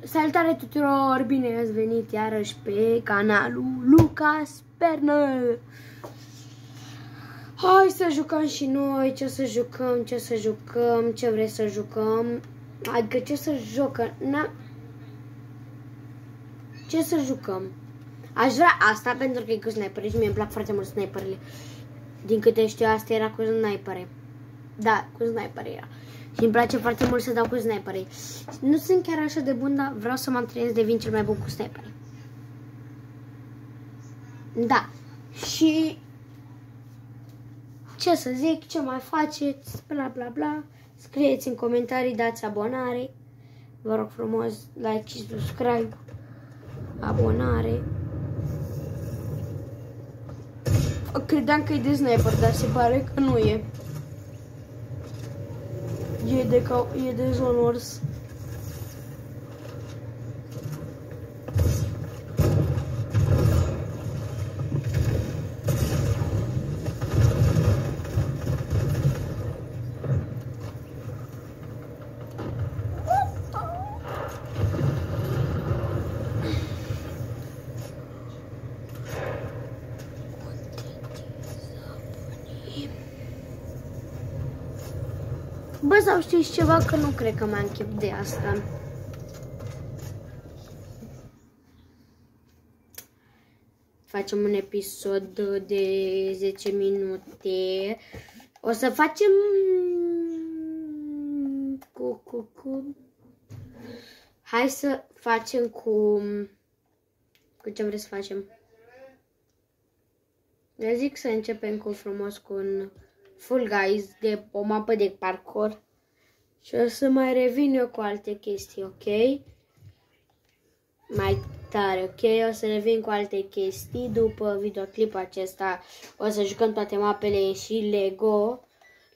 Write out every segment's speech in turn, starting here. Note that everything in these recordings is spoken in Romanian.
Salutare tuturor, bine ați venit iarăși pe canalul Lucas Pernă. Hai să jucăm și noi, ce să jucăm, ce vreți să jucăm. Adică ce să jucăm, ce să jucăm. Aș vrea asta pentru că e cu sniper și mie îmi plac foarte mult sniperele. Din câte știu, asta era cu snipere. Da, cu sniper era. Și îmi place foarte mult să dau cu snipere. Nu sunt chiar așa de bun, dar vreau să mă antrenez să devin cel mai bun cu snipere. Da. Și ce să zic, ce mai faceți, bla bla bla. Scrieți în comentarii, dați abonare. Vă rog frumos, like și subscribe. Abonare. Credeam că e de sniper, dar se pare că nu e. E de Zone Wars. Bă, sau știți ceva, că nu cred că m-am chef de asta. Facem un episod de 10 minute. O să facem Hai să facem cu ce vreți să facem? Eu zic să începem cu frumos cu un Fall Guys de o mapă de parkour și o să mai revin eu cu alte chestii, ok? Mai tare, ok? O să revin cu alte chestii după videoclipul acesta. O să jucăm toate mapele și Lego.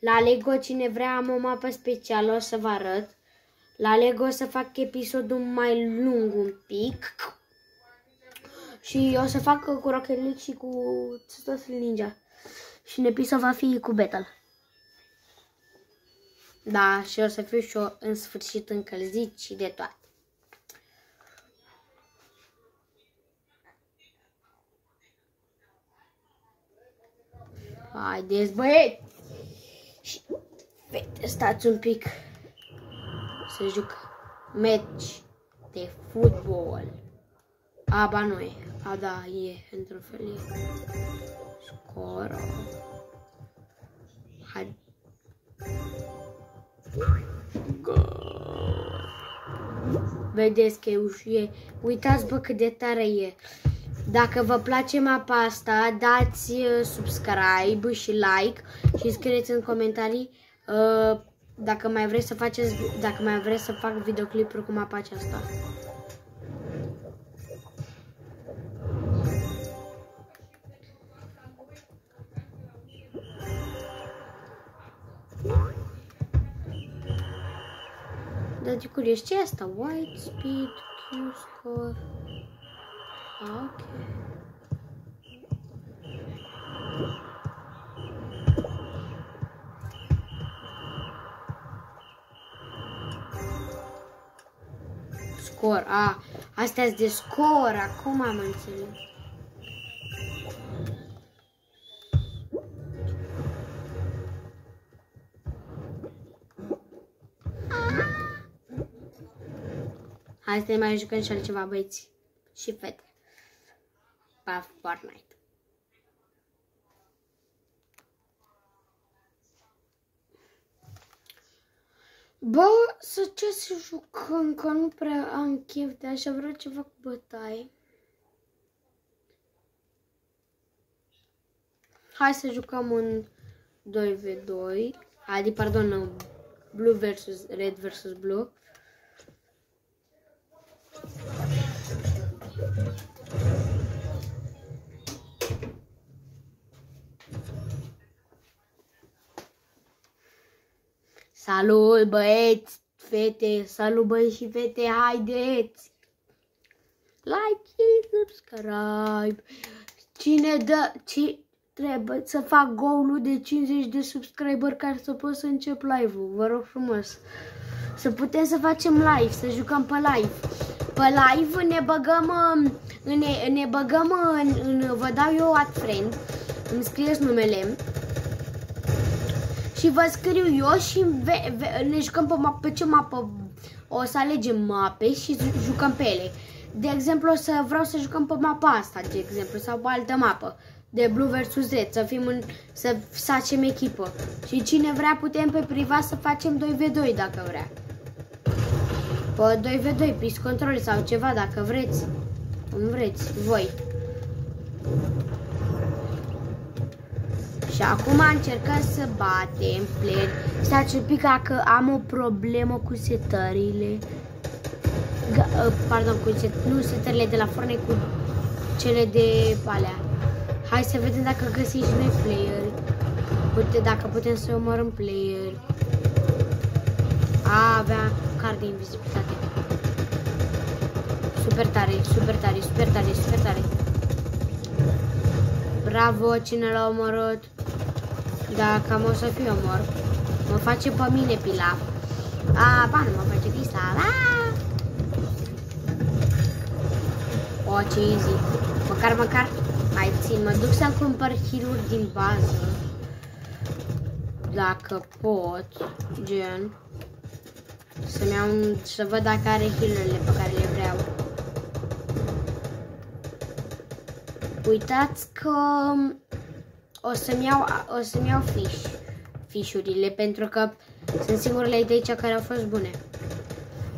La Lego, cine vrea, am o mapă specială, o să vă arăt. La Lego o să fac episodul mai lung un pic. Și o să fac cu Rocket League și cu Turtle Ninja. Și în episod va fi cu Battle. Da, și o să fiu și eu în sfârșit încălzit și de toate. Haideți, băieți! Și fete, stați un pic. Să juc meci de fotbal. A, ba nu e. A, da, e, într-un fel e. Scoro. Hai. Vedeți că e. Uitați, bă, cât de tare e. Dacă vă place mapa asta, dați subscribe și like și scrieți în comentarii dacă mai vreți să faceți, dacă mai vreți să fac videoclipuri cu mapa aceasta. Dar de curios, ce e asta? White speed, Q-score. Ok. Scor. Astea sunt de scor. Acum am înțeles. Hai să ne mai jucăm și altceva, băieți și fete. Pa Fortnite. Bă, ce să jucăm, că nu prea am chef de așa, vreau ceva cu bătaie. Hai să jucăm un 2v2. Adică, pardon, Blue versus Red versus Blue. Salut, băieți, fete, salut, băieți și fete, haideți! Like și subscribe. Cine dă, trebuie să fac goal-ul de 50 de subscriber ca să pot să încep live-ul. Vă rog frumos. Să putem să facem live, să jucăm pe live. Pe live ne băgăm în vă dau eu add friend, îmi scrieți numele și vă scriu eu și ne jucăm pe ce mapă. O să alegem mape și jucăm pe ele. De exemplu, vreau să jucăm pe mapa asta, de exemplu, sau pe altă mapă. De Blue vs Red, să facem echipă. Și cine vrea putem pe privat să facem 2v2 dacă vrea. Pe 2v2, peace control sau ceva dacă vreți. Cum vreți, voi. Și acum încercăm să batem player. Stați un pic că am o problemă cu setările. Pardon, nu setările de la Fortnite, cu cele de alea. Hai să vedem dacă găsim și noi player. Dacă putem să omorâm player. Avea card de invizibilitate. Super tare, super tare, super tare, super tare. Bravo, cine l-a omorât. Da, cam o să fiu omor. Mă face pe mine pilaf. Ba, nu mă face pilaf. O, ce easy. Măcar, mai țin, mă duc să-mi cumpăr heal-uri din bază. Dacă pot, gen. Să-mi iau, să văd dacă are heal-urile pe care le vreau. Uitați că o să-mi iau fișurile, pentru că sunt singurele de aici care au fost bune.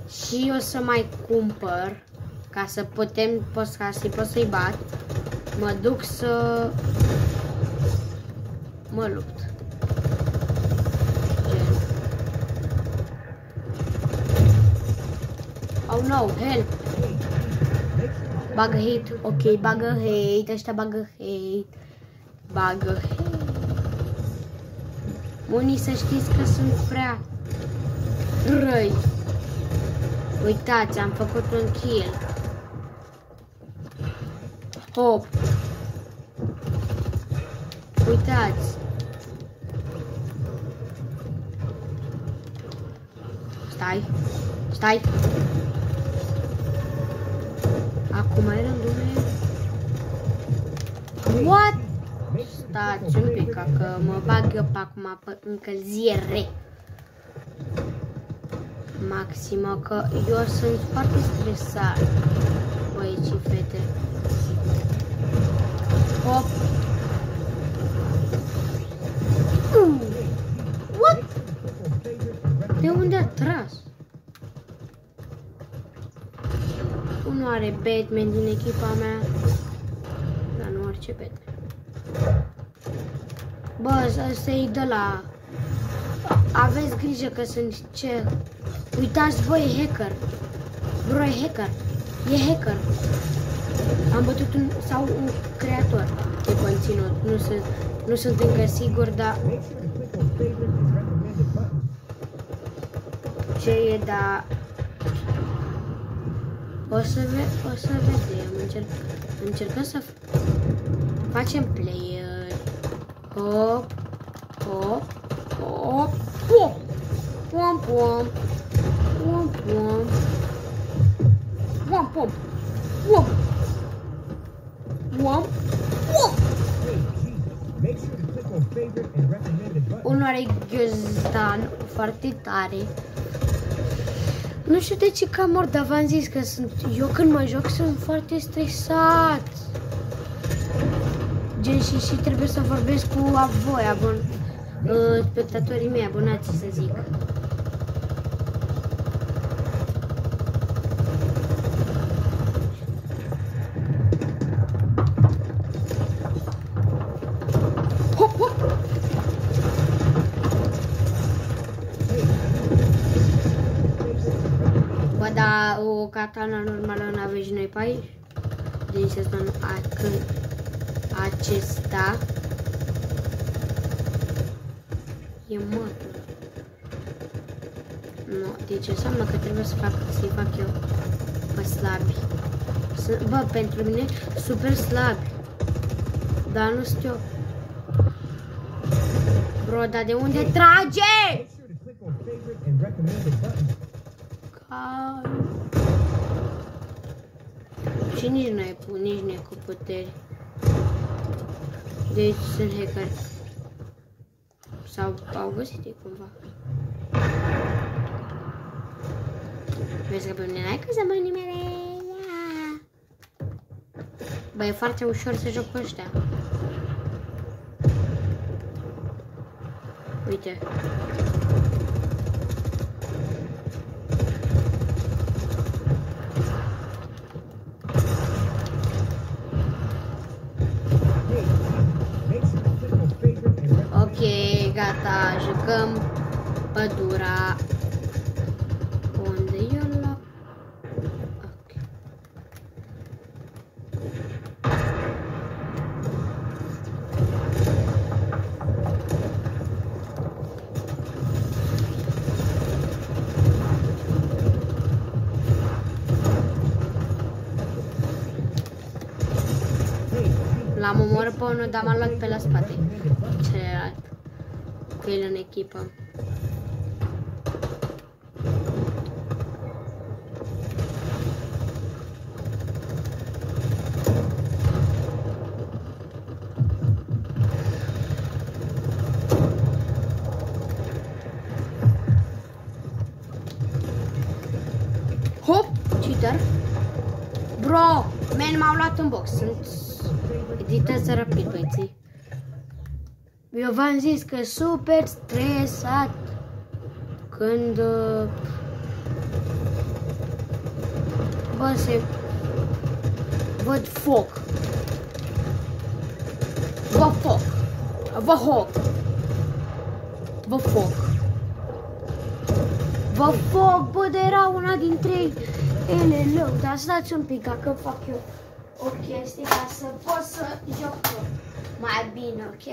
Și o să mai cumpăr, ca să pot să-i bat. Mă duc să mă lupt. Oh no, help! Bagă hate, ok, bagă hate, ăștia bagă hate. Bagă hate. Unii să știți că sunt prea răi. Uitați, am făcut un kill. Hop. Uitați. Stai. Acum e rândul meu. What? Stați un pic, că mă bag eu pe acum pe încălzire maximă, că eu sunt foarte stresat, băieți și fete. Hop. What? De unde a tras? Unul are Batman din echipa mea, dar nu orice Batman. Bă, ăsta-i de la... Aveți grijă că sunt ce... Uitați, bă, e hacker. Bro, e hacker. E hacker. Am bătut un creator de conținut. Nu sunt încă sigur, dar... Ce e, dar... O să vedem. Încercăm să facem player. Hop, hop, hop, hop, pom, pom, pom, pom, pom, pom, pom, pom, pom. Unul are ghiozdan foarte tare. Nu știu de ce cam mor, dar v-am zis că eu când mă joc sunt foarte stresat. Gen și trebuie să vorbesc cu voi, spectatorii mei, abonații, să zic. Hop, hop. Bă, dar o katana normală n-aveți noi pe aici? Deci să spun acesta e mătul. Nu, deci înseamnă că trebuie să-i fac eu pe slabi. Bă, pentru mine super slabi. Dar nu știu Bro, dar de unde trage? Și nici nu ai pus, nici nu e cu puteri. Deci sunt hackeri. Sau au găsit cumva. Vezi că pe mine n-ai că să mă nimere. Bă, e foarte ușor să joc cu ăștia. Uite. Ok, gata, jucăm pădura. Unde e ăla? Ok. L-am omorât pe unul, dar m-a luat pe la spate. Celălalt. Cu el în echipă. Hop! Cheater! Bro! Man, m-au luat în box. Editează rapid, băieții. Eu v-am zis că super stresat când bă, se văd foc. Vă foc. Vă hoc. Vă foc. Vă foc, bă, de era una dintre ele lău. Dar stați un pic, că fac eu o chestie ca să pot să joc mai bine, ok?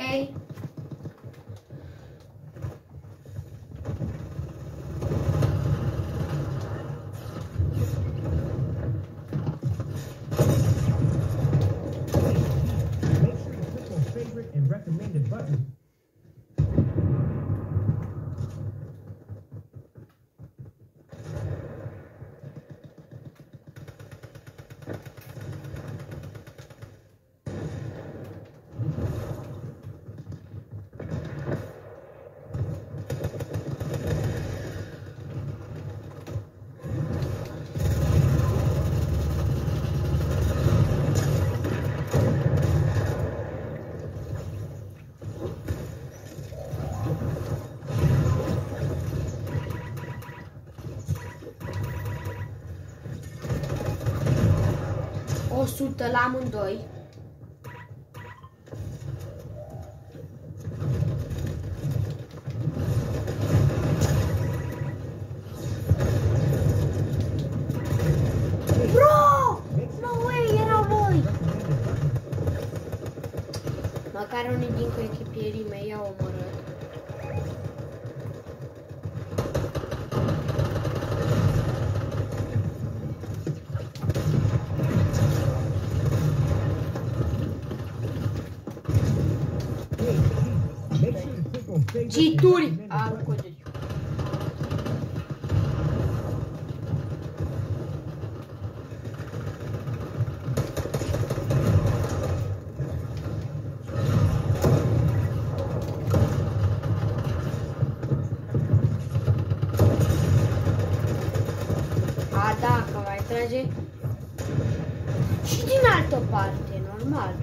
La amândoi. Bro! No way, erau voi! Măcar unii din coechipierii mei i-au omorât. Cheaturi! Al codului. A, da, că mai trage și din altă parte, normal.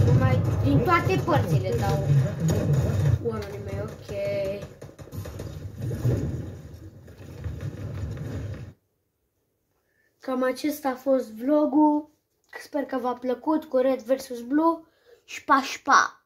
Numai din toate părțile dau oamenii mei, ok. Cam acesta a fost vlogul. Sper că v-a plăcut cu Red vs Blue și pa, și pa!